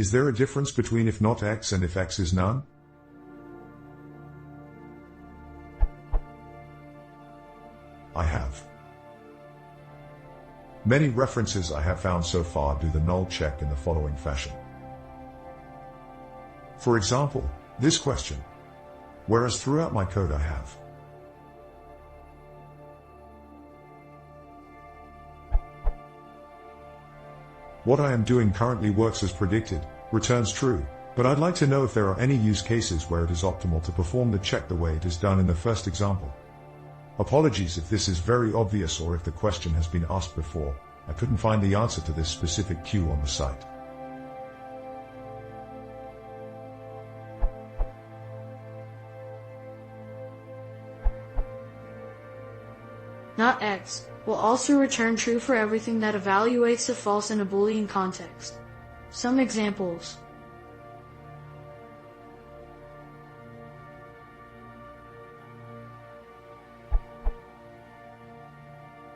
Is there a difference between if not x and if x is none? I have. Many references I have found so far do the null check in the following fashion. For example, this question, whereas throughout my code I have. What I am doing currently works as predicted, returns true, but I'd like to know if there are any use cases where it is optimal to perform the check the way it is done in the first example. Apologies if this is very obvious or if the question has been asked before. I couldn't find the answer to this specific queue on the site. Not x will also return true for everything that evaluates to false in a Boolean context. Some examples.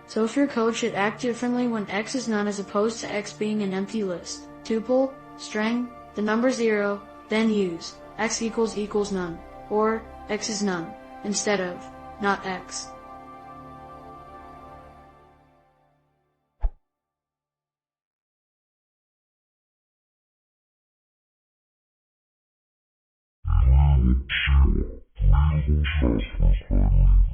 So if your code should act differently when x is none as opposed to x being an empty list, tuple, string, the number 0, then use x equals none, or x is none, instead of not x. Sure.